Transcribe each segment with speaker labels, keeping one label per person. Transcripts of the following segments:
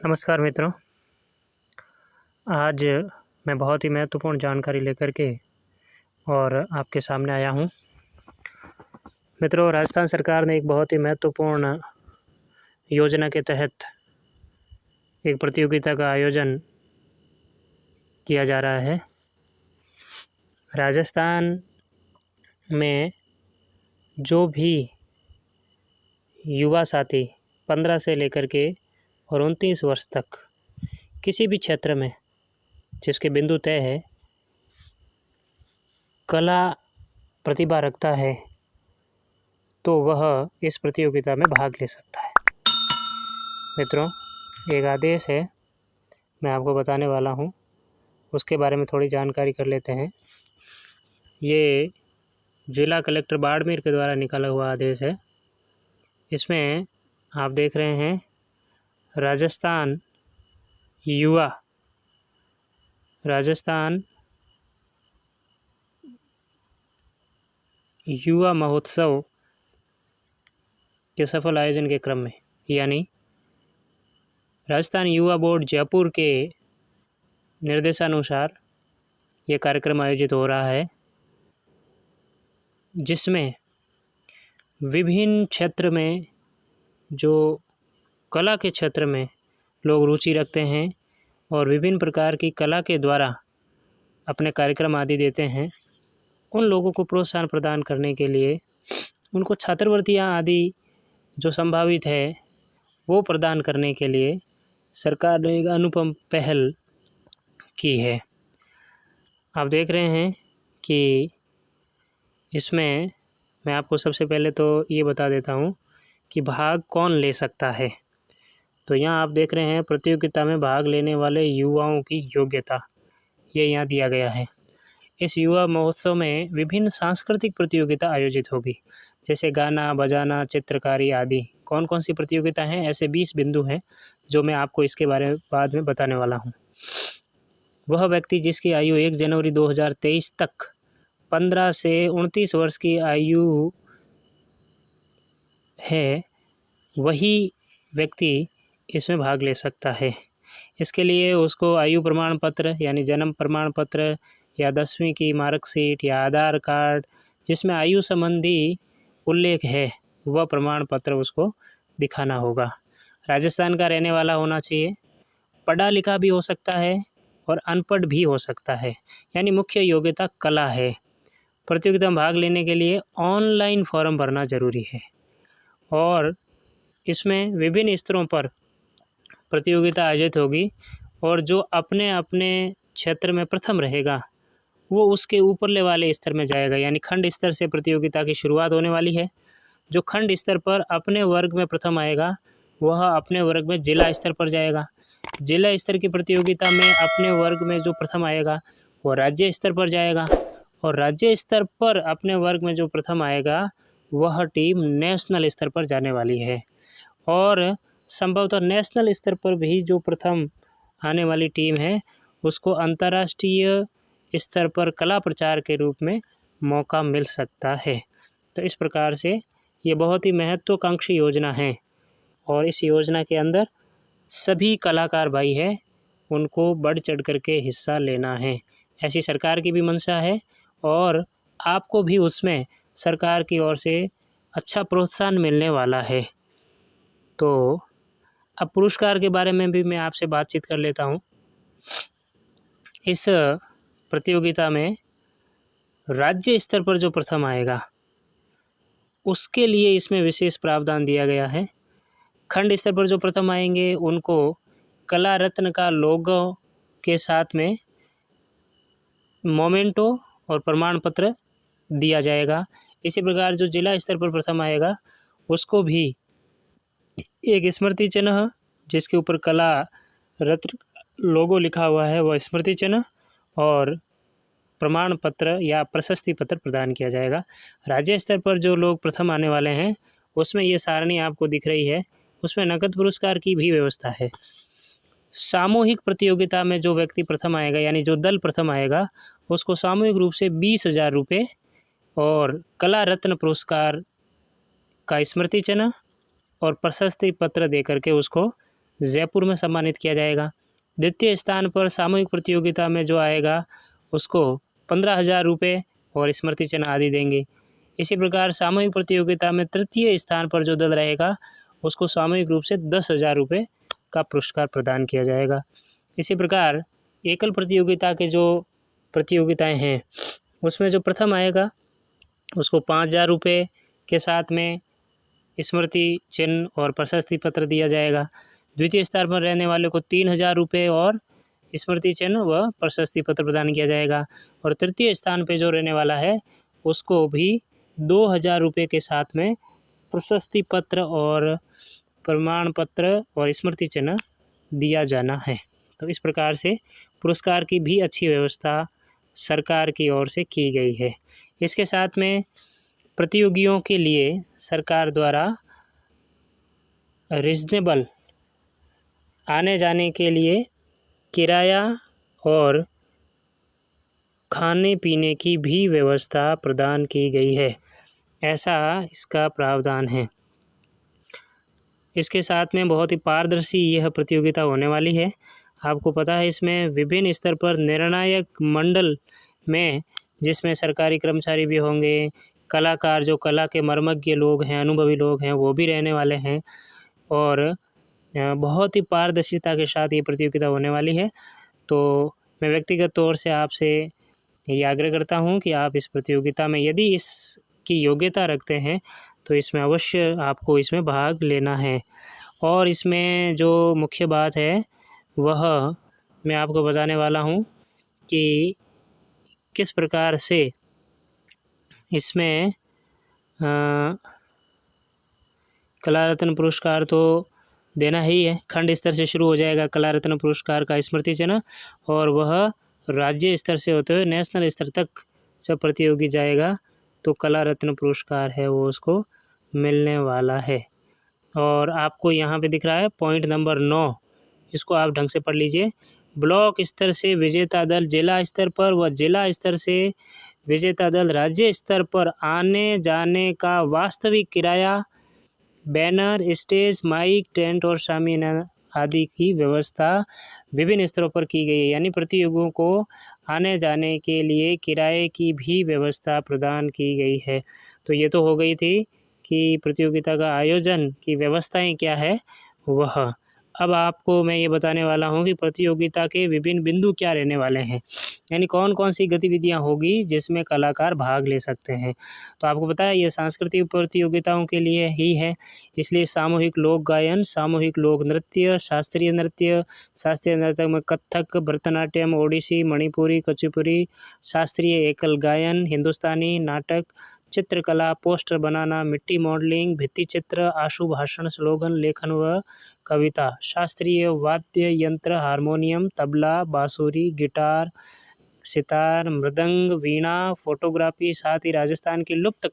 Speaker 1: नमस्कार मित्रों। आज मैं बहुत ही महत्वपूर्ण जानकारी लेकर के और आपके सामने आया हूँ। मित्रों, राजस्थान सरकार ने एक बहुत ही महत्वपूर्ण योजना के तहत एक प्रतियोगिता का आयोजन किया जा रहा है। राजस्थान में जो भी युवा साथी 15 से लेकर के और 29 वर्ष तक किसी भी क्षेत्र में जिसके बिंदु तय है, कला प्रतिभा रखता है, तो वह इस प्रतियोगिता में भाग ले सकता है। मित्रों, एक आदेश है, मैं आपको बताने वाला हूँ, उसके बारे में थोड़ी जानकारी कर लेते हैं। ये जिला कलेक्टर बाड़मेर के द्वारा निकाला हुआ आदेश है। इसमें आप देख रहे हैं राजस्थान युवा महोत्सव के सफल आयोजन के क्रम में, यानी राजस्थान युवा बोर्ड जयपुर के निर्देशानुसार ये कार्यक्रम आयोजित हो रहा है, जिसमें विभिन्न क्षेत्र में जो कला के क्षेत्र में लोग रुचि रखते हैं और विभिन्न प्रकार की कला के द्वारा अपने कार्यक्रम आदि देते हैं, उन लोगों को प्रोत्साहन प्रदान करने के लिए उनको छात्रवृत्तियां आदि जो संभावित है वो प्रदान करने के लिए सरकार ने एक अनुपम पहल की है। आप देख रहे हैं कि इसमें मैं आपको सबसे पहले तो ये बता देता हूँ कि भाग कौन ले सकता है। तो यहाँ आप देख रहे हैं प्रतियोगिता में भाग लेने वाले युवाओं की योग्यता, ये यहाँ दिया गया है। इस युवा महोत्सव में विभिन्न सांस्कृतिक प्रतियोगिता आयोजित होगी, जैसे गाना बजाना, चित्रकारी आदि। कौन कौन सी प्रतियोगिता हैं, ऐसे 20 बिंदु हैं जो मैं आपको इसके बारे में बाद में बताने वाला हूँ। वह व्यक्ति जिसकी आयु 1 जनवरी 2023 तक 15 से 29 वर्ष की आयु है, वही व्यक्ति इसमें भाग ले सकता है। इसके लिए उसको आयु प्रमाण पत्र यानी जन्म प्रमाण पत्र या 10वीं की मार्कशीट या आधार कार्ड जिसमें आयु संबंधी उल्लेख है, वह प्रमाण पत्र उसको दिखाना होगा। राजस्थान का रहने वाला होना चाहिए, पढ़ा लिखा भी हो सकता है और अनपढ़ भी हो सकता है, यानी मुख्य योग्यता कला है। प्रतियोगिता में भाग लेने के लिए ऑनलाइन फॉर्म भरना जरूरी है और इसमें विभिन्न स्तरों पर प्रतियोगिता आयोजित होगी और जो अपने अपने क्षेत्र में प्रथम रहेगा वो उसके ऊपरले वाले स्तर में जाएगा, यानी खंड स्तर से प्रतियोगिता की शुरुआत होने वाली है। जो खंड स्तर पर अपने वर्ग में प्रथम आएगा वह अपने वर्ग में जिला स्तर पर जाएगा। जिला स्तर की प्रतियोगिता में अपने वर्ग में जो प्रथम आएगा वो राज्य स्तर पर जाएगा और राज्य स्तर पर अपने वर्ग में जो प्रथम आएगा वह टीम नेशनल स्तर पर जाने वाली है और संभवतः नेशनल स्तर पर भी जो प्रथम आने वाली टीम है उसको अंतर्राष्ट्रीय स्तर पर कला प्रचार के रूप में मौका मिल सकता है। तो इस प्रकार से ये बहुत ही महत्वाकांक्षी योजना है और इस योजना के अंदर सभी कलाकार भाई हैं, उनको बढ़ चढ़ करके हिस्सा लेना है, ऐसी सरकार की भी मंशा है और आपको भी उसमें सरकार की ओर से अच्छा प्रोत्साहन मिलने वाला है। तो अब पुरस्कार के बारे में भी मैं आपसे बातचीत कर लेता हूँ। इस प्रतियोगिता में राज्य स्तर पर जो प्रथम आएगा उसके लिए इसमें विशेष प्रावधान दिया गया है। खंड स्तर पर जो प्रथम आएंगे उनको कला रत्न का लोगो के साथ में मोमेंटो और प्रमाण पत्र दिया जाएगा। इसी प्रकार जो जिला स्तर पर प्रथम आएगा उसको भी एक स्मृति चिन्ह जिसके ऊपर कला रत्न लोगो लिखा हुआ है वह स्मृति चिन्ह और प्रमाण पत्र या प्रशस्ति पत्र प्रदान किया जाएगा। राज्य स्तर पर जो लोग प्रथम आने वाले हैं उसमें ये सारणी आपको दिख रही है, उसमें नकद पुरस्कार की भी व्यवस्था है। सामूहिक प्रतियोगिता में जो व्यक्ति प्रथम आएगा यानी जो दल प्रथम आएगा उसको सामूहिक रूप से 20,000 रुपये और कला रत्न पुरस्कार का स्मृति चिन्ह और प्रशस्ति पत्र दे करके उसको जयपुर में सम्मानित किया जाएगा। द्वितीय स्थान पर सामूहिक प्रतियोगिता में जो आएगा उसको 15,000 रुपये और स्मृति चिन्ह आदि देंगे। इसी प्रकार सामूहिक प्रतियोगिता में तृतीय स्थान पर जो दल रहेगा उसको सामूहिक रूप से 10,000 रुपये का पुरस्कार प्रदान किया जाएगा। इसी प्रकार एकल प्रतियोगिता के जो प्रतियोगिताएं हैं उसमें जो प्रथम आएगा उसको 5,000 रुपये के साथ में स्मृति चिन्ह और प्रशस्ति पत्र दिया जाएगा। द्वितीय स्थान पर रहने वाले को 3,000 रुपये और स्मृति चिन्ह व प्रशस्ति पत्र प्रदान किया जाएगा। और तृतीय स्थान पर जो रहने वाला है उसको भी 2,000 रुपये के साथ में प्रशस्ति पत्र और प्रमाण पत्र और स्मृति चिन्ह दिया जाना है। तो इस प्रकार से पुरस्कार की भी अच्छी व्यवस्था सरकार की ओर से की गई है। इसके साथ में प्रतियोगियों के लिए सरकार द्वारा रीजनेबल आने जाने के लिए किराया और खाने पीने की भी व्यवस्था प्रदान की गई है, ऐसा इसका प्रावधान है। इसके साथ में बहुत ही पारदर्शी यह प्रतियोगिता होने वाली है। आपको पता है इसमें विभिन्न स्तर पर निर्णायक मंडल में, जिसमें सरकारी कर्मचारी भी होंगे, कलाकार जो कला के मर्मज्ञ लोग हैं, अनुभवी लोग हैं, वो भी रहने वाले हैं और बहुत ही पारदर्शिता के साथ ये प्रतियोगिता होने वाली है। तो मैं व्यक्तिगत तौर से आपसे ये आग्रह करता हूँ कि आप इस प्रतियोगिता में यदि इसकी योग्यता रखते हैं तो इसमें अवश्य आपको इसमें भाग लेना है। और इसमें जो मुख्य बात है वह मैं आपको बताने वाला हूँ कि किस प्रकार से इसमें कला रत्न पुरस्कार तो देना ही है। खंड स्तर से शुरू हो जाएगा कला रत्न पुरस्कार का स्मृति चिन्ह और वह राज्य स्तर से होते हुए नेशनल स्तर तक जब प्रतियोगी जाएगा तो कला रत्न पुरस्कार है वो उसको मिलने वाला है। और आपको यहाँ पे दिख रहा है पॉइंट नंबर 9, इसको आप ढंग से पढ़ लीजिए। ब्लॉक स्तर से विजेता दल जिला स्तर पर व जिला स्तर से विजेता दल राज्य स्तर पर आने जाने का वास्तविक किराया, बैनर, स्टेज, माइक, टेंट और शामियाना आदि की व्यवस्था विभिन्न स्तरों पर की गई है। यानी प्रतियोगियों को आने जाने के लिए किराए की भी व्यवस्था प्रदान की गई है। तो ये तो हो गई थी कि प्रतियोगिता का आयोजन की व्यवस्थाएं क्या है वह। अब आपको मैं ये बताने वाला हूँ कि प्रतियोगिता के विभिन्न बिंदु क्या रहने वाले हैं, यानी कौन कौन सी गतिविधियाँ होगी जिसमें कलाकार भाग ले सकते हैं। तो आपको पता है ये सांस्कृतिक प्रतियोगिताओं के लिए ही है, इसलिए सामूहिक लोक गायन, सामूहिक लोक नृत्य, शास्त्रीय नृत्य में कथक, भरतनाट्यम, ओडिसी, मणिपुरी, कुचिपुड़ी, शास्त्रीय एकल गायन, हिंदुस्तानी नाटक, चित्रकला, पोस्टर बनाना, मिट्टी मॉडलिंग, भित्ति चित्र, आशु भाषण, स्लोगन लेखन व कविता, शास्त्रीय वाद्य यंत्र, हारमोनियम, तबला, बांसुरी, गिटार, सितार, मृदंग, वीणा, फोटोग्राफी, साथ ही राजस्थान की लुप्त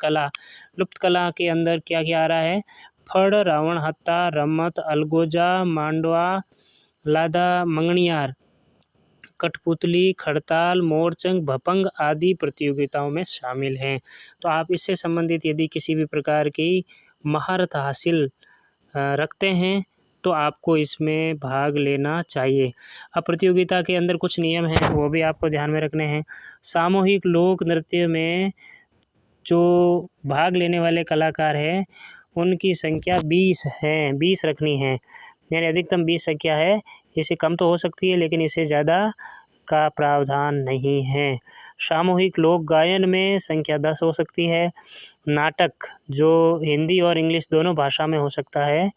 Speaker 1: कला के अंदर क्या क्या आ रहा है, फड़, रावण हत्ता, रम्मत, अलगोजा, मांडवा, लादा, मंगनियार, कठपुतली, खड़ताल, मोरचंग, भपंग आदि प्रतियोगिताओं में शामिल हैं। तो आप इससे संबंधित यदि किसी भी प्रकार की महारत हासिल रखते हैं तो आपको इसमें भाग लेना चाहिए। अब प्रतियोगिता के अंदर कुछ नियम हैं वो भी आपको ध्यान में रखने हैं। सामूहिक लोक नृत्य में जो भाग लेने वाले कलाकार हैं उनकी संख्या 20 है, 20 रखनी है, यानी अधिकतम 20 संख्या है। इससे कम तो हो सकती है लेकिन इससे ज़्यादा का प्रावधान नहीं है। सामूहिक लोक गायन में संख्या 10 हो सकती है। नाटक जो हिंदी और इंग्लिश दोनों भाषा में हो सकता है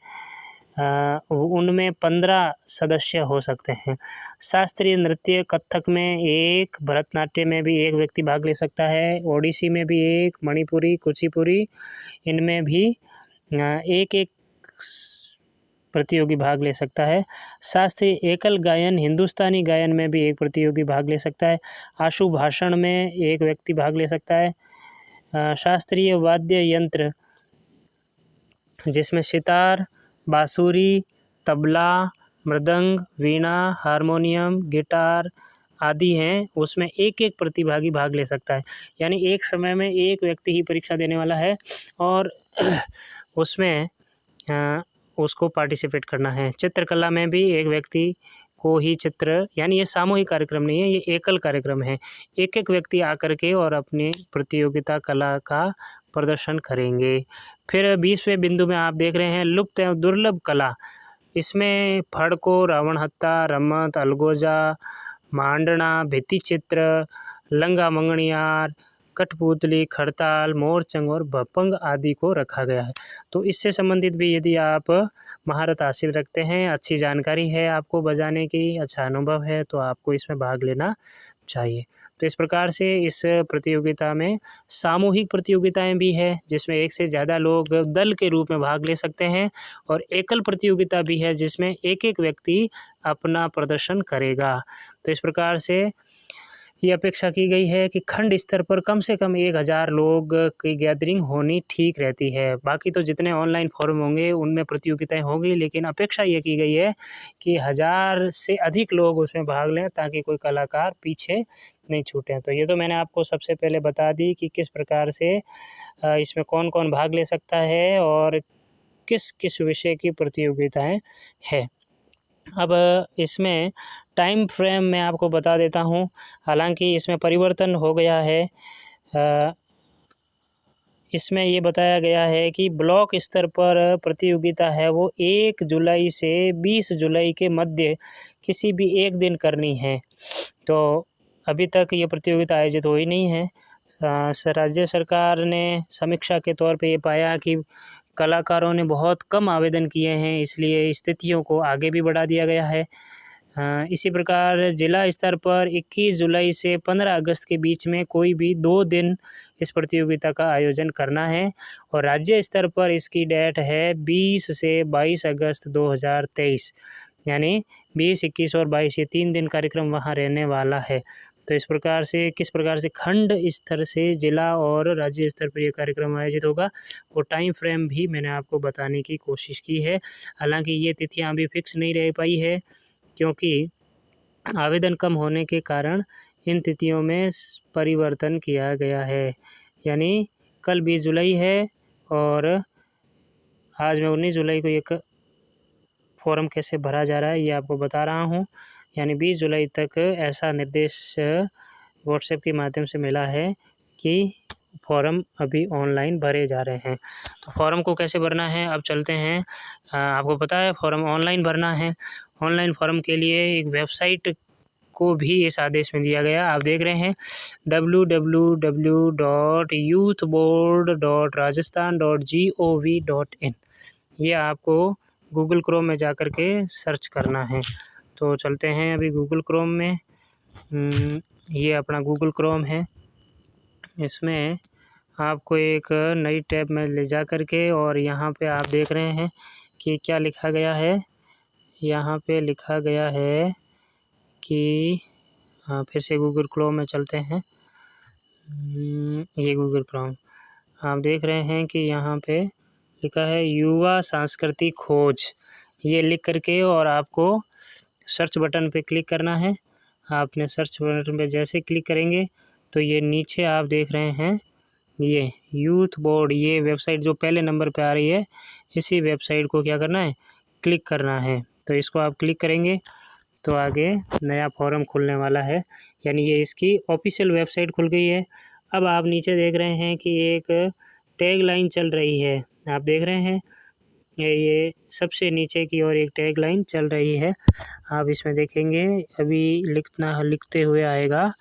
Speaker 1: उनमें 15 सदस्य हो सकते हैं। शास्त्रीय नृत्य कथक में 1, भरतनाट्यम में भी 1 व्यक्ति भाग ले सकता है, ओडिसी में भी 1, मणिपुरी, कुचिपुड़ी इनमें भी 1 प्रतियोगी भाग ले सकता है। शास्त्रीय एकल गायन, हिंदुस्तानी गायन में भी 1 प्रतियोगी भाग ले सकता है। आशु भाषण में 1 व्यक्ति भाग ले सकता है। शास्त्रीय वाद्य यंत्र जिसमें सितार, बांसुरी, तबला, मृदंग, वीणा, हारमोनियम, गिटार आदि हैं उसमें 1 प्रतिभागी भाग ले सकता है। यानी एक समय में 1 व्यक्ति ही परीक्षा देने वाला है और उसमें उसको पार्टिसिपेट करना है। चित्रकला में भी एक व्यक्ति को ही चित्र, यानी ये सामूहिक कार्यक्रम नहीं है, ये एकल कार्यक्रम है। एक एक व्यक्ति आकर के और अपनी प्रतियोगिता कला का प्रदर्शन करेंगे। फिर 20वें बिंदु में आप देख रहे हैं लुप्त एवं दुर्लभ कला। इसमें फड़को, रावण हत्ता, रमत, अलगोजा, मांडना, भित्ति चित्र, लंगा मंगनियार, कठपुतली, खड़ताल, मोरचंग और भपंग आदि को रखा गया है। तो इससे संबंधित भी यदि आप महारत हासिल रखते हैं, अच्छी जानकारी है आपको बजाने की, अच्छा अनुभव है, तो आपको इसमें भाग लेना चाहिए। तो इस प्रकार से इस प्रतियोगिता में सामूहिक प्रतियोगिताएं भी है, जिसमें एक से ज़्यादा लोग दल के रूप में भाग ले सकते हैं, और एकल प्रतियोगिता भी है जिसमें एक एक व्यक्ति अपना प्रदर्शन करेगा। तो इस प्रकार से ये अपेक्षा की गई है कि खंड स्तर पर कम से कम 1000 लोग की गैदरिंग होनी ठीक रहती है। बाकी तो जितने ऑनलाइन फॉर्म होंगे उनमें प्रतियोगिताएं होंगी, लेकिन अपेक्षा ये की गई है कि 1000 से अधिक लोग उसमें भाग लें, ताकि कोई कलाकार पीछे नहीं छूटें। तो ये तो मैंने आपको सबसे पहले बता दी कि किस प्रकार से इसमें कौन कौन भाग ले सकता है और किस किस विषय की प्रतियोगिताएँ हैं। अब इसमें टाइम फ्रेम मैं आपको बता देता हूँ। हालांकि इसमें परिवर्तन हो गया है। इसमें ये बताया गया है कि ब्लॉक स्तर पर प्रतियोगिता है वो 1 जुलाई से 20 जुलाई के मध्य किसी भी एक दिन करनी है। तो अभी तक ये प्रतियोगिता आयोजित हुई नहीं है। राज्य सरकार ने समीक्षा के तौर पे ये पाया कि कलाकारों ने बहुत कम आवेदन किए हैं, इसलिए स्थितियों को आगे भी बढ़ा दिया गया है। इसी प्रकार जिला स्तर पर 21 जुलाई से 15 अगस्त के बीच में कोई भी 2 दिन इस प्रतियोगिता का आयोजन करना है, और राज्य स्तर पर इसकी डेट है 20 से 22 अगस्त 2023, यानी 20, 21 और 22 ये 3 दिन कार्यक्रम वहाँ रहने वाला है। तो इस प्रकार से किस प्रकार से खंड स्तर से जिला और राज्य स्तर पर यह कार्यक्रम आयोजित होगा, वो टाइम फ्रेम भी मैंने आपको बताने की कोशिश की है। हालांकि ये तिथियां अभी फिक्स नहीं रह पाई है, क्योंकि आवेदन कम होने के कारण इन तिथियों में परिवर्तन किया गया है। यानी कल 20 जुलाई है और आज मैं 19 जुलाई को एक फॉर्म कैसे भरा जा रहा है ये आपको बता रहा हूँ। यानी 20 जुलाई तक ऐसा निर्देश व्हाट्सएप के माध्यम से मिला है कि फॉर्म अभी ऑनलाइन भरे जा रहे हैं। तो फॉर्म को कैसे भरना है अब चलते हैं। आपको पता है फॉर्म ऑनलाइन भरना है। ऑनलाइन फॉर्म के लिए एक वेबसाइट को भी इस आदेश में दिया गया, आप देख रहे हैं www.youthboard.rajasthan.gov.in। ये आपको गूगल क्रोम में जाकर के सर्च करना है। तो चलते हैं अभी गूगल क्रोम में। ये अपना गूगल क्रोम है, इसमें आपको एक नई टैब में ले जा कर के, और यहाँ पे आप देख रहे हैं कि क्या लिखा गया है। यहाँ पे लिखा गया है कि फिर से गूगल क्रोम में चलते हैं। ये गूगल क्रोम आप देख रहे हैं कि यहाँ पे लिखा है युवा सांस्कृतिक खोज। ये लिख करके और आपको सर्च बटन पे क्लिक करना है। आपने सर्च बटन पे जैसे क्लिक करेंगे तो ये नीचे आप देख रहे हैं ये यूथ बोर्ड, ये वेबसाइट जो पहले नंबर पे आ रही है, इसी वेबसाइट को क्या करना है, क्लिक करना है। तो इसको आप क्लिक करेंगे तो आगे नया फॉर्म खुलने वाला है, यानी ये इसकी ऑफिशियल वेबसाइट खुल गई है। अब आप नीचे देख रहे हैं कि एक टैग लाइन चल रही है, आप देख रहे हैं ये सबसे नीचे की ओर एक टैग लाइन चल रही है। आप इसमें देखेंगे अभी लिखते हुए आएगा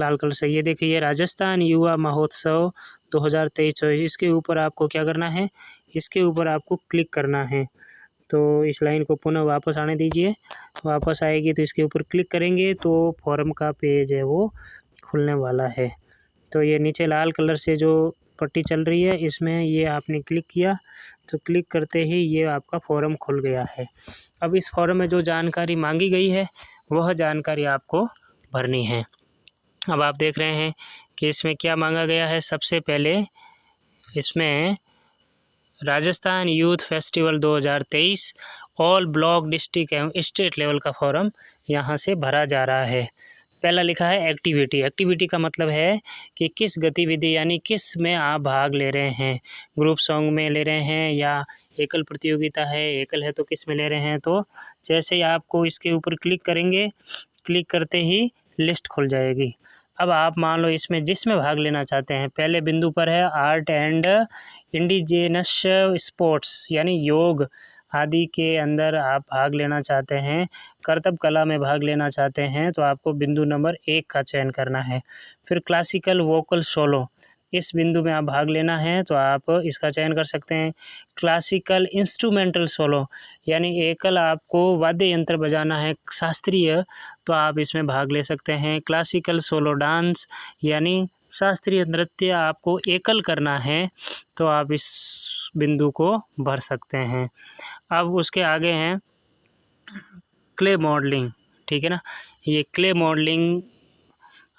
Speaker 1: लाल कलर से। ये देखिए राजस्थान युवा महोत्सव 2023, इसके ऊपर आपको क्या करना है, इसके ऊपर आपको क्लिक करना है। तो इस लाइन को पुनः वापस आने दीजिए, वापस आएगी तो इसके ऊपर क्लिक करेंगे तो फॉर्म का पेज है वो खुलने वाला है। तो ये नीचे लाल कलर से जो पट्टी चल रही है इसमें ये आपने क्लिक किया तो क्लिक करते ही ये आपका फॉर्म खुल गया है। अब इस फॉर्म में जो जानकारी मांगी गई है वह जानकारी आपको भरनी है। अब आप देख रहे हैं कि इसमें क्या मांगा गया है। सबसे पहले इसमें Rajasthan youth festival 2023 all block, district एवं स्टेट लेवल का फॉर्म यहाँ से भरा जा रहा है। पहला लिखा है एक्टिविटी। एक्टिविटी का मतलब है कि किस गतिविधि यानी किस में आप भाग ले रहे हैं, ग्रुप सॉन्ग में ले रहे हैं या एकल प्रतियोगिता है, एकल है तो किस में ले रहे हैं। तो जैसे ही आपको इसके ऊपर क्लिक करेंगे, क्लिक करते ही लिस्ट खुल जाएगी। अब आप मान लो इसमें जिसमें भाग लेना चाहते हैं, पहले बिंदु पर है आर्ट एंड इंडिजिनस स्पोर्ट्स, यानी योग आदि के अंदर आप भाग लेना चाहते हैं, करतब कला में भाग लेना चाहते हैं, तो आपको बिंदु नंबर 1 का चयन करना है। फिर क्लासिकल वोकल सोलो, इस बिंदु में आप भाग लेना है तो आप इसका चयन कर सकते हैं। क्लासिकल इंस्ट्रूमेंटल सोलो, यानी एकल आपको वाद्य यंत्र बजाना है शास्त्रीय, तो आप इसमें भाग ले सकते हैं। क्लासिकल सोलो डांस, यानी शास्त्रीय नृत्य आपको एकल करना है, तो आप इस बिंदु को भर सकते हैं। अब उसके आगे हैं क्ले मॉडलिंग, ठीक है ना। ये क्ले मॉडलिंग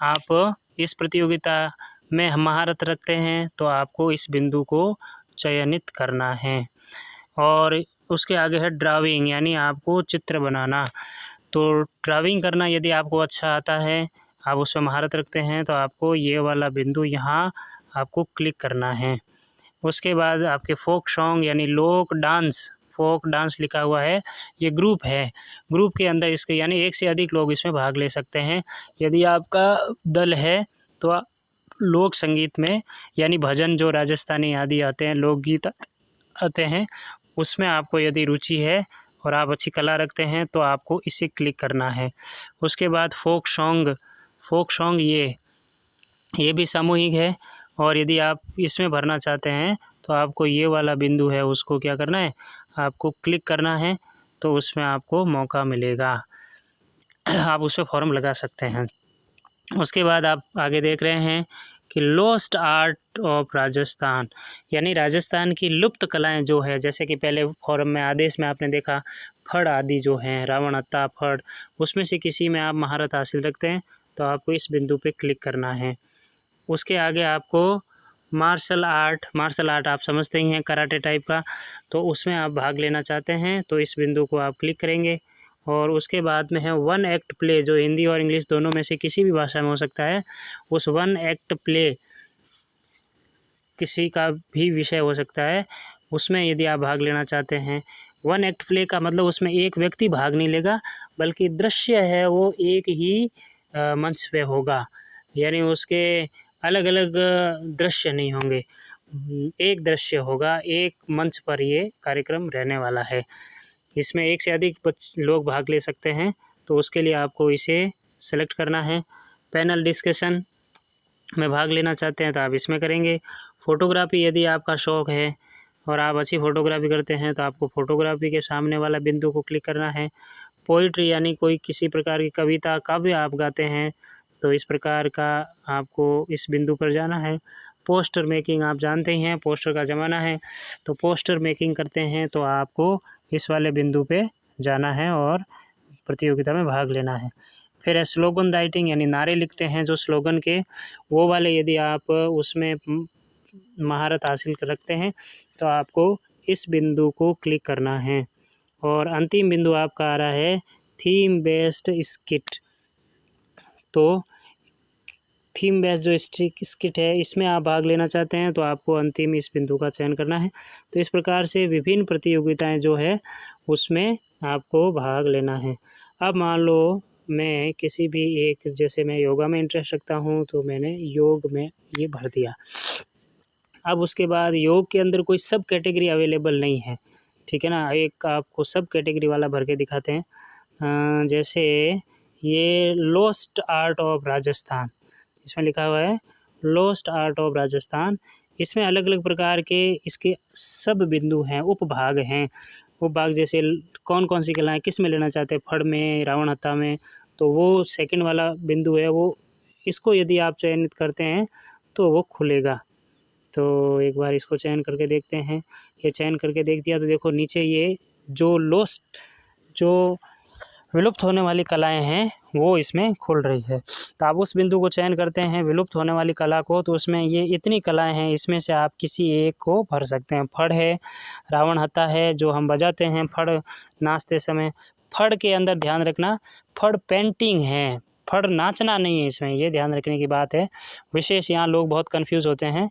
Speaker 1: आप इस प्रतियोगिता में महारत रखते हैं तो आपको इस बिंदु को चयनित करना है। और उसके आगे है ड्राइंग, यानी आपको चित्र बनाना। तो ड्राइंग करना यदि आपको अच्छा आता है, आप उसमें महारत रखते हैं, तो आपको ये वाला बिंदु यहाँ आपको क्लिक करना है। उसके बाद आपके फोक सॉन्ग यानी लोक डांस, फोक डांस लिखा हुआ है, ये ग्रुप है। ग्रुप के अंदर इसके यानी एक से अधिक लोग इसमें भाग ले सकते हैं। यदि आपका दल है तो लोक संगीत में, यानी भजन जो राजस्थानी आदि आते हैं, लोकगीत आते हैं, उसमें आपको यदि रुचि है और आप अच्छी कला रखते हैं तो आपको इसे क्लिक करना है। उसके बाद फोक सॉन्ग, फोक सॉन्ग ये भी सामूहिक है, और यदि आप इसमें भरना चाहते हैं तो आपको ये वाला बिंदु है उसको क्या करना है, आपको क्लिक करना है, तो उसमें आपको मौका मिलेगा, आप उस पर फॉर्म लगा सकते हैं। उसके बाद आप आगे देख रहे हैं कि लॉस्ट आर्ट ऑफ राजस्थान, यानी राजस्थान की लुप्त कलाएं जो है, जैसे कि पहले फॉर्म में आदेश में आपने देखा फड़ आदि जो हैं, रावण हत्ता फड़, उसमें से किसी में आप महारत हासिल रखते हैं तो आपको इस बिंदु पे क्लिक करना है। उसके आगे आपको मार्शल आर्ट आप समझते ही हैं, कराटे टाइप का, तो उसमें आप भाग लेना चाहते हैं तो इस बिंदु को आप क्लिक करेंगे। और उसके बाद में है वन एक्ट प्ले, जो हिंदी और इंग्लिश दोनों में से किसी भी भाषा में हो सकता है। उस वन एक्ट प्ले किसी का भी विषय हो सकता है, उसमें यदि आप भाग लेना चाहते हैं। वन एक्ट प्ले का मतलब उसमें एक व्यक्ति भाग नहीं लेगा, बल्कि दृश्य है वो एक ही मंच पे होगा, यानी उसके अलग अलग दृश्य नहीं होंगे, एक दृश्य होगा, एक मंच पर ये कार्यक्रम रहने वाला है। इसमें एक से अधिक लोग भाग ले सकते हैं, तो उसके लिए आपको इसे सेलेक्ट करना है। पैनल डिस्कशन में भाग लेना चाहते हैं तो आप इसमें करेंगे। फ़ोटोग्राफी यदि आपका शौक़ है और आप अच्छी फ़ोटोग्राफी करते हैं तो आपको फ़ोटोग्राफी के सामने वाला बिंदु को क्लिक करना है। पोइट्री यानी कोई किसी प्रकार की कविता काव्य आप गाते हैं तो इस प्रकार का आपको इस बिंदु पर जाना है। पोस्टर मेकिंग आप जानते ही हैं, पोस्टर का ज़माना है, तो पोस्टर मेकिंग करते हैं तो आपको इस वाले बिंदु पे जाना है और प्रतियोगिता में भाग लेना है। फिर है स्लोगन राइटिंग, यानी नारे लिखते हैं जो स्लोगन के, वो वाले यदि आप उसमें महारत हासिल रखते हैं तो आपको इस बिंदु को क्लिक करना है। और अंतिम बिंदु आपका आ रहा है थीम बेस्ड स्किट। तो थीम बेस्ड जो स्किट है, इसमें आप भाग लेना चाहते हैं तो आपको अंतिम इस बिंदु का चयन करना है। तो इस प्रकार से विभिन्न प्रतियोगिताएं जो है उसमें आपको भाग लेना है। अब मान लो मैं किसी भी एक, जैसे मैं योगा में इंटरेस्ट रखता हूँ तो मैंने योग में ये भर दिया। अब उसके बाद योग के अंदर कोई सब कैटेगरी अवेलेबल नहीं है, ठीक है ना। एक आपको सब कैटेगरी वाला भर के दिखाते हैं। जैसे ये लॉस्ट आर्ट ऑफ राजस्थान, इसमें लिखा हुआ है लॉस्ट आर्ट ऑफ राजस्थान। इसमें अलग अलग प्रकार के इसके सब बिंदु हैं, उपभाग हैं। उपभाग जैसे कौन कौन सी कलाएं किस में लेना चाहते हैं, फड़ में, रावण हत्ता में, तो वो सेकंड वाला बिंदु है, वो इसको यदि आप चयनित करते हैं तो वो खुलेगा। तो एक बार इसको चयन करके देखते हैं। ये चयन करके देख दिया तो देखो नीचे ये जो विलुप्त होने वाली कलाएं हैं वो इसमें खुल रही है। तो आप उस बिंदु को चयन करते हैं विलुप्त होने वाली कला को, तो उसमें ये इतनी कलाएं हैं, इसमें से आप किसी एक को भर सकते हैं। फड़ है, रावण हत्ता है जो हम बजाते हैं फड़ नाचते समय। फड़ के अंदर ध्यान रखना, फड़ पेंटिंग है, फड़ नाचना नहीं है इसमें, ये ध्यान रखने की बात है। विशेष यहाँ लोग बहुत कंफ्यूज होते हैं।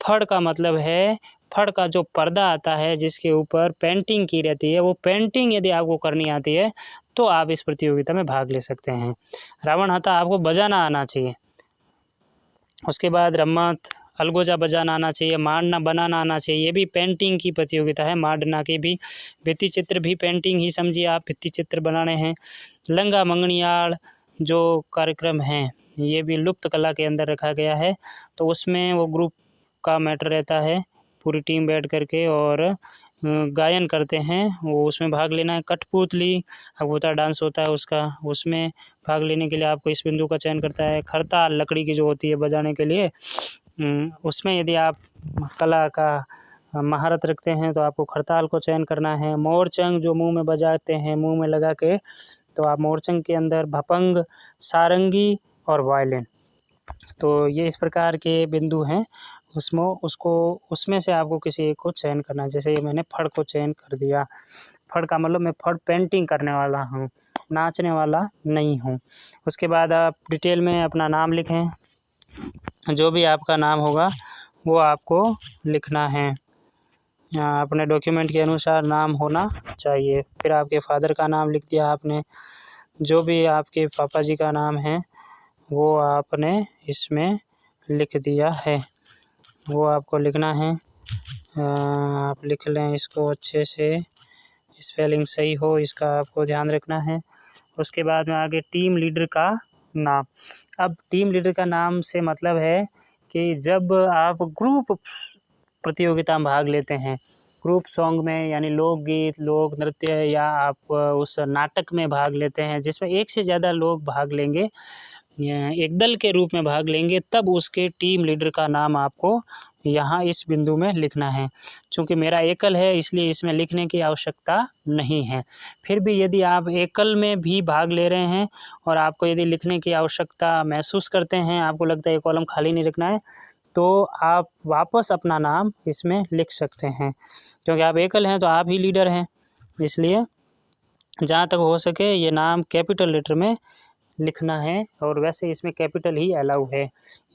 Speaker 1: फड़ का मतलब है फड़ का जो पर्दा आता है जिसके ऊपर पेंटिंग की रहती है, वो पेंटिंग यदि आपको करनी आती है तो आप इस प्रतियोगिता में भाग ले सकते हैं। रावण हत्था आपको बजाना आना चाहिए। उसके बाद रम्मत, अलगोजा बजाना आना चाहिए, मांडना बनाना आना चाहिए। ये भी पेंटिंग की प्रतियोगिता है। मांडना की भी भित्ति चित्र भी पेंटिंग ही समझिए, आप भित्ति चित्र बनाने हैं। लंगा मंगनियाड़ जो कार्यक्रम हैं ये भी लुप्त कला के अंदर रखा गया है, तो उसमें वो ग्रुप का मैटर रहता है, पूरी टीम बैठ करके और गायन करते हैं, वो उसमें भाग लेना है। कठपुतली अगोता डांस होता है उसका, उसमें भाग लेने के लिए आपको इस बिंदु का चयन करता है। खरताल लकड़ी की जो होती है बजाने के लिए, उसमें यदि आप कला का महारत रखते हैं तो आपको खरताल को चयन करना है। मोरचंग जो मुंह में बजाते हैं, मुंह में लगा के, तो आप मोरचंग के अंदर भपंग, सारंगी और वायलिन, तो ये इस प्रकार के बिंदु हैं। उसमें से आपको किसी एक को चयन करना है। जैसे मैंने फड़ को चयन कर दिया। फड़ का मतलब मैं फड़ पेंटिंग करने वाला हूँ, नाचने वाला नहीं हूँ। उसके बाद आप डिटेल में अपना नाम लिखें, जो भी आपका नाम होगा वो आपको लिखना है। अपने डॉक्यूमेंट के अनुसार नाम होना चाहिए। फिर आपके फादर का नाम लिख दिया आपने, जो भी आपके पापा जी का नाम है वो आपने इसमें लिख दिया है, वो आपको लिखना है। आप लिख लें इसको अच्छे से, स्पेलिंग सही हो इसका आपको ध्यान रखना है। उसके बाद में आगे टीम लीडर का नाम। अब टीम लीडर का नाम से मतलब है कि जब आप ग्रुप प्रतियोगिता में भाग लेते हैं, ग्रुप सॉन्ग में यानी लोकगीत, लोक नृत्य, या आप उस नाटक में भाग लेते हैं जिसमें एक से ज़्यादा लोग भाग लेंगे, एक दल के रूप में भाग लेंगे, तब उसके टीम लीडर का नाम आपको यहाँ इस बिंदु में लिखना है। चूँकि मेरा एकल है इसलिए इसमें लिखने की आवश्यकता नहीं है। फिर भी यदि आप एकल में भी भाग ले रहे हैं और आपको यदि लिखने की आवश्यकता महसूस करते हैं, आपको लगता है ये कॉलम खाली नहीं रखना है, तो आप वापस अपना नाम इसमें लिख सकते हैं। क्योंकि आप एकल हैं तो आप ही लीडर हैं, इसलिए जहाँ तक हो सके ये नाम कैपिटल लेटर में लिखना है। और वैसे इसमें कैपिटल ही अलाउ है,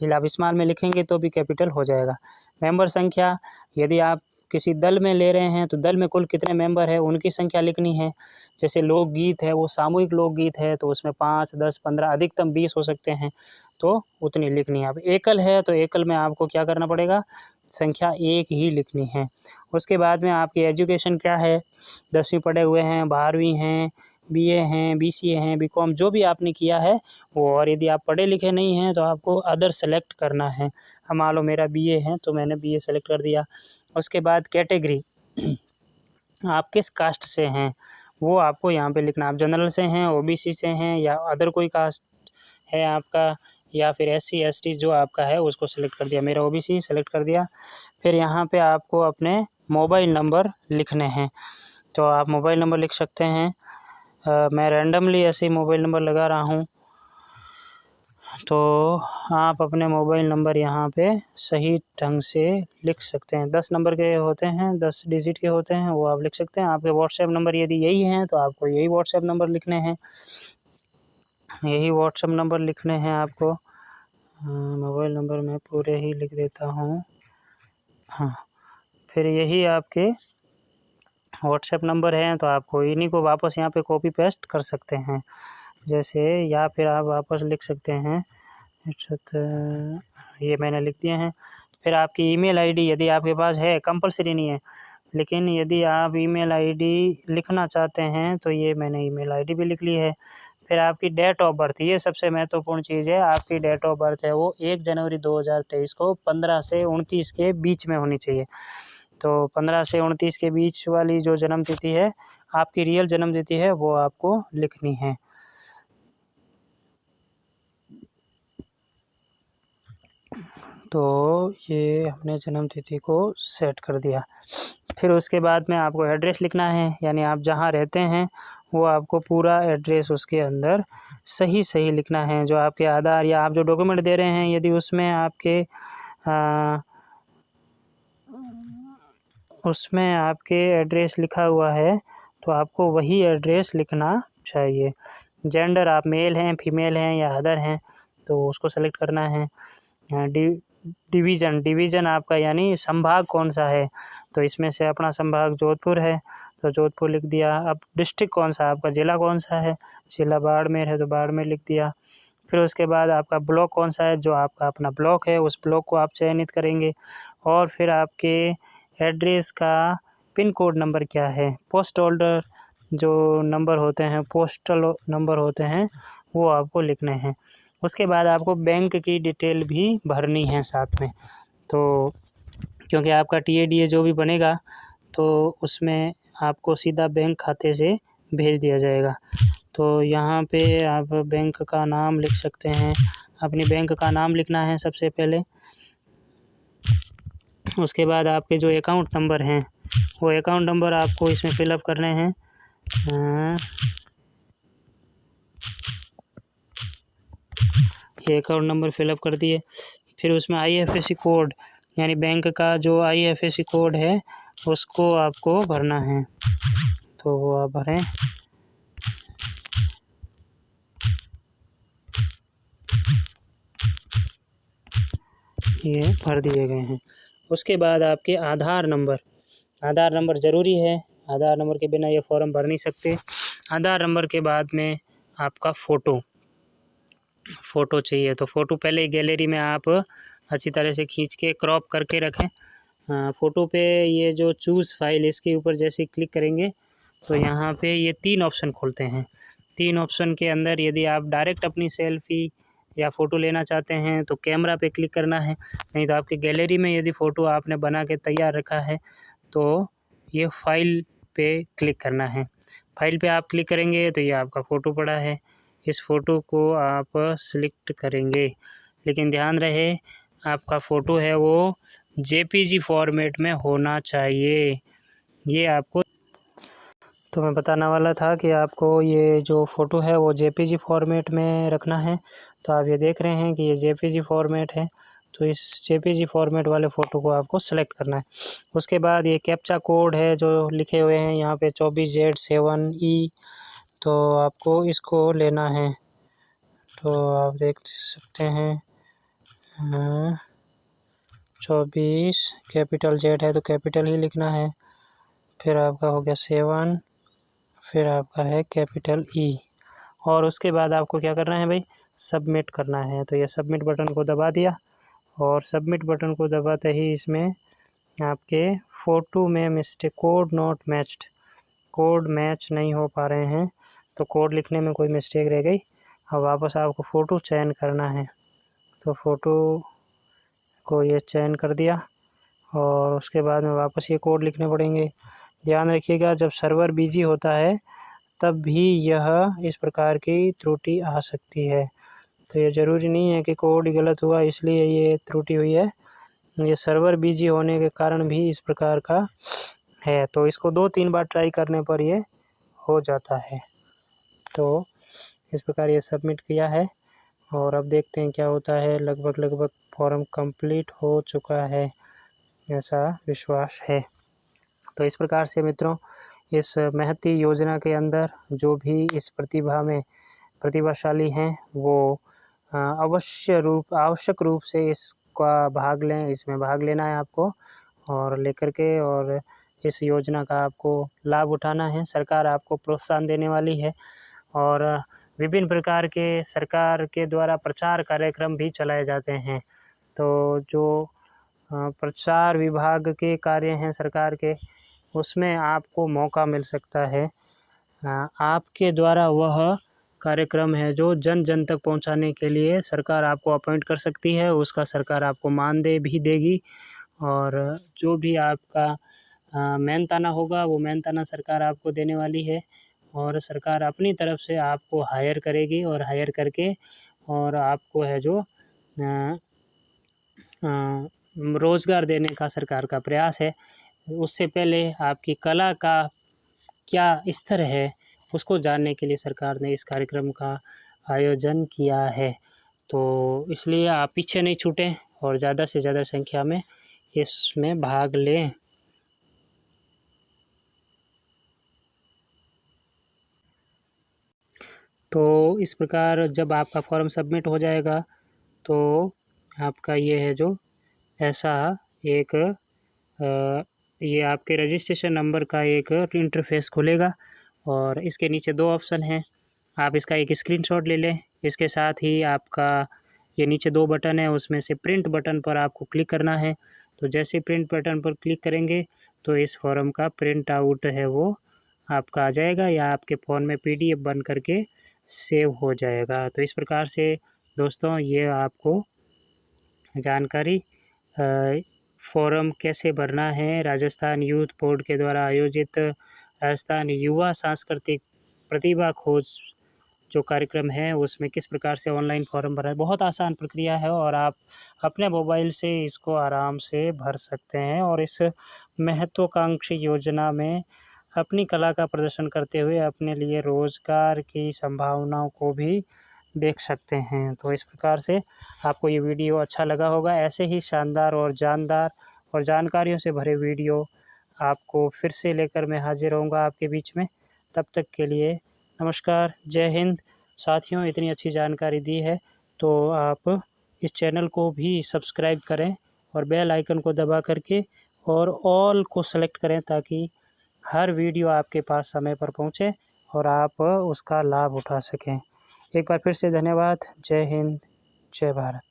Speaker 1: आप स्मॉल में लिखेंगे तो भी कैपिटल हो जाएगा। मेंबर संख्या, यदि आप किसी दल में ले रहे हैं तो दल में कुल कितने मेंबर है उनकी संख्या लिखनी है। जैसे लोकगीत है वो सामूहिक लोकगीत है तो उसमें 5, 10, 15 अधिकतम 20 हो सकते हैं, तो उतनी लिखनी है। अब एकल है तो एकल में आपको क्या करना पड़ेगा, संख्या 1 ही लिखनी है। उसके बाद में आपकी एजुकेशन क्या है, 10वीं पढ़े हुए हैं, 12वीं हैं, बीए हैं, बीसीए हैं, बीकॉम, जो भी आपने किया है वो। और यदि आप पढ़े लिखे नहीं हैं तो आपको अदर सेलेक्ट करना है। अब मान लो मेरा बीए है तो मैंने बीए सेलेक्ट कर दिया। उसके बाद कैटेगरी, आप किस कास्ट से हैं वो आपको यहाँ पे लिखना। आप जनरल से हैं, ओबीसी से हैं, या अदर कोई कास्ट है आपका, या फिर एससी एसटी जो आपका है उसको सेलेक्ट कर दिया। मेरा ओबीसी सेलेक्ट कर दिया। फिर यहाँ पे आपको अपने मोबाइल नंबर लिखने हैं, तो आप मोबाइल नंबर लिख सकते हैं। मैं रैंडमली ऐसे ही मोबाइल नंबर लगा रहा हूँ, तो आप अपने मोबाइल नंबर यहाँ पे सही ढंग से लिख सकते हैं। 10 नंबर के होते हैं, 10 डिजिट के होते हैं, वो आप लिख सकते हैं। आपके व्हाट्सएप नंबर यदि यही हैं तो आपको यही व्हाट्सएप नंबर लिखने हैं, यही व्हाट्सएप नंबर लिखने हैं आपको। मोबाइल नंबर मैं पूरे ही लिख देता हूँ। हाँ, फिर यही आपके व्हाट्सएप नंबर हैं, तो आपको इन्हीं को वापस यहाँ पे कॉपी पेस्ट कर सकते हैं जैसे, या फिर आप वापस लिख सकते हैं। ये मैंने लिख दिए हैं। फिर आपकी ईमेल आईडी यदि आपके पास है, कंपलसरी नहीं है, लेकिन यदि आप ईमेल आईडी लिखना चाहते हैं तो ये मैंने ईमेल आईडी भी लिख ली है। फिर आपकी डेट ऑफ बर्थ, ये सबसे महत्वपूर्ण चीज़ है। आपकी डेट ऑफ बर्थ है वो 1 जनवरी 2023 को 15 से 29 के बीच में होनी चाहिए। तो 15 से 29 के बीच वाली जो जन्म तिथि है, आपकी रियल जन्म तिथि है, वो आपको लिखनी है। तो ये हमने जन्म तिथि को सेट कर दिया। फिर उसके बाद में आपको एड्रेस लिखना है, यानी आप जहाँ रहते हैं वो आपको पूरा एड्रेस उसके अंदर सही सही लिखना है। जो आपके आधार या आप जो डॉक्यूमेंट दे रहे हैं यदि उसमें आपके एड्रेस लिखा हुआ है तो आपको वही एड्रेस लिखना चाहिए। जेंडर, आप मेल हैं, फीमेल हैं या अदर हैं, तो उसको सेलेक्ट करना है। डिवीज़न आपका यानी संभाग कौन सा है, तो इसमें से अपना संभाग जोधपुर है तो जोधपुर लिख दिया। अब डिस्ट्रिक्ट कौन सा है आपका, ज़िला कौन सा है, ज़िला बाड़मेर है तो बाड़मेर लिख दिया। फिर उसके बाद आपका ब्लॉक कौन सा है, जो आपका अपना ब्लॉक है उस ब्लॉक को आप चयनित करेंगे। और फिर आपके एड्रेस का पिन कोड नंबर क्या है, पोस्ट ऑर्डर जो नंबर होते हैं, पोस्टल नंबर होते हैं, वो आपको लिखने हैं। उसके बाद आपको बैंक की डिटेल भी भरनी है साथ में, तो क्योंकि आपका TADA जो भी बनेगा तो उसमें आपको सीधा बैंक खाते से भेज दिया जाएगा। तो यहाँ पे आप बैंक का नाम लिख सकते हैं, अपनी बैंक का नाम लिखना है सबसे पहले। उसके बाद आपके जो अकाउंट नंबर हैं वो अकाउंट नंबर आपको इसमें फिलअप करने हैं। ये अकाउंट नंबर फिलअप कर दिए। फिर उसमें IFSC कोड यानी बैंक का जो IFSC कोड है उसको आपको भरना है, तो वो आप भरें। ये भर दिए गए हैं। उसके बाद आपके आधार नंबर ज़रूरी है, आधार नंबर के बिना ये फॉर्म भर नहीं सकते। आधार नंबर के बाद में आपका फ़ोटो चाहिए, तो फ़ोटो पहले गैलरी में आप अच्छी तरह से खींच के क्रॉप करके रखें। फ़ोटो पे ये जो चूज़ फाइल इसके ऊपर जैसे क्लिक करेंगे तो यहाँ पे ये 3 ऑप्शन खुलते हैं। 3 ऑप्शन के अंदर यदि आप डायरेक्ट अपनी सेल्फ़ी या फ़ोटो लेना चाहते हैं तो कैमरा पे क्लिक करना है, नहीं तो आपकी गैलरी में यदि फ़ोटो आपने बना के तैयार रखा है तो ये फ़ाइल पे क्लिक करना है। फ़ाइल पे आप क्लिक करेंगे तो ये आपका फ़ोटो पड़ा है, इस फ़ोटो को आप सिलेक्ट करेंगे। लेकिन ध्यान रहे आपका फ़ोटो है वो JPG फॉर्मेट में होना चाहिए। ये आपको तो मैं बताने वाला था कि आपको ये जो फ़ोटो है वो JPG फॉर्मेट में रखना है। तो आप ये देख रहे हैं कि ये JPG फॉर्मेट है, तो इस JPG फॉर्मेट वाले फ़ोटो को आपको सेलेक्ट करना है। उसके बाद ये कैप्चा कोड है जो लिखे हुए हैं यहाँ पे 24Z7E, तो आपको इसको लेना है। तो आप देख सकते हैं 24 कैपिटल Z है तो कैपिटल ही लिखना है। फिर आपका हो गया 7, फिर आपका है कैपिटल E, और उसके बाद आपको क्या करना है भाई, सबमिट करना है। तो ये सबमिट बटन को दबा दिया, और सबमिट बटन को दबाते ही इसमें आपके फ़ोटो में मिस्टेक कोड मैच नहीं हो पा रहे हैं, तो कोड लिखने में कोई मिस्टेक रह गई। अब वापस आपको फ़ोटो चयन करना है, तो फ़ोटो को ये चयन कर दिया, और उसके बाद में वापस ये कोड लिखने पड़ेंगे। ध्यान रखिएगा जब सर्वर बिजी होता है तब भी यह इस प्रकार की त्रुटि आ सकती है। तो ये ज़रूरी नहीं है कि कोड गलत हुआ इसलिए ये त्रुटि हुई है, ये सर्वर बिजी होने के कारण भी इस प्रकार का है। तो इसको 2-3 बार ट्राई करने पर ये हो जाता है। तो इस प्रकार ये सबमिट किया है, और अब देखते हैं क्या होता है। लगभग फॉर्म कंप्लीट हो चुका है, ऐसा विश्वास है। तो इस प्रकार से मित्रों इस महती योजना के अंदर जो भी इस प्रतिभा में प्रतिभाशाली हैं वो आवश्यक रूप से इसमें भाग लेना है आपको, और लेकर के और इस योजना का आपको लाभ उठाना है। सरकार आपको प्रोत्साहन देने वाली है, और विभिन्न प्रकार के सरकार के द्वारा प्रचार कार्यक्रम भी चलाए जाते हैं। तो जो प्रचार विभाग के कार्य हैं सरकार के, उसमें आपको मौका मिल सकता है। आपके द्वारा वह कार्यक्रम है जो जन जन तक पहुंचाने के लिए सरकार आपको अपॉइंट कर सकती है, उसका सरकार आपको मानदेय भी देगी, और जो भी आपका मेहनताना होगा वो मेहनताना सरकार आपको देने वाली है, और सरकार अपनी तरफ से आपको हायर करेगी, और हायर करके और आपको है जो रोज़गार देने का सरकार का प्रयास है। उससे पहले आपकी कला का क्या स्तर है उसको जानने के लिए सरकार ने इस कार्यक्रम का आयोजन किया है। तो इसलिए आप पीछे नहीं छूटें और ज़्यादा से ज़्यादा संख्या में इसमें भाग लें। तो इस प्रकार जब आपका फॉर्म सबमिट हो जाएगा तो आपका ये है जो ऐसा एक ये आपके रजिस्ट्रेशन नंबर का एक इंटरफेस खुलेगा और इसके नीचे 2 ऑप्शन हैं। आप इसका एक स्क्रीनशॉट ले लें। इसके साथ ही आपका ये नीचे 2 बटन है, उसमें से प्रिंट बटन पर आपको क्लिक करना है। तो जैसे ही प्रिंट बटन पर क्लिक करेंगे तो इस फॉर्म का प्रिंट आउट है वो आपका आ जाएगा या आपके फ़ोन में PDF बन करके सेव हो जाएगा। तो इस प्रकार से दोस्तों ये आपको जानकारी फॉर्म कैसे भरना है, राजस्थान यूथ बोर्ड के द्वारा आयोजित राजस्थान युवा सांस्कृतिक प्रतिभा खोज जो कार्यक्रम है उसमें किस प्रकार से ऑनलाइन फॉर्म भरा है। बहुत आसान प्रक्रिया है और आप अपने मोबाइल से इसको आराम से भर सकते हैं और इस महत्वाकांक्षी योजना में अपनी कला का प्रदर्शन करते हुए अपने लिए रोज़गार की संभावनाओं को भी देख सकते हैं। तो इस प्रकार से आपको ये वीडियो अच्छा लगा होगा। ऐसे ही शानदार और जानदार और जानकारियों से भरे वीडियो आपको फिर से लेकर मैं हाज़िर रहूँगा आपके बीच में। तब तक के लिए नमस्कार, जय हिंद। साथियों, इतनी अच्छी जानकारी दी है तो आप इस चैनल को भी सब्सक्राइब करें और बेल आइकन को दबा करके और ऑल को सेलेक्ट करें ताकि हर वीडियो आपके पास समय पर पहुंचे और आप उसका लाभ उठा सकें। एक बार फिर से धन्यवाद। जय हिंद, जय भारत।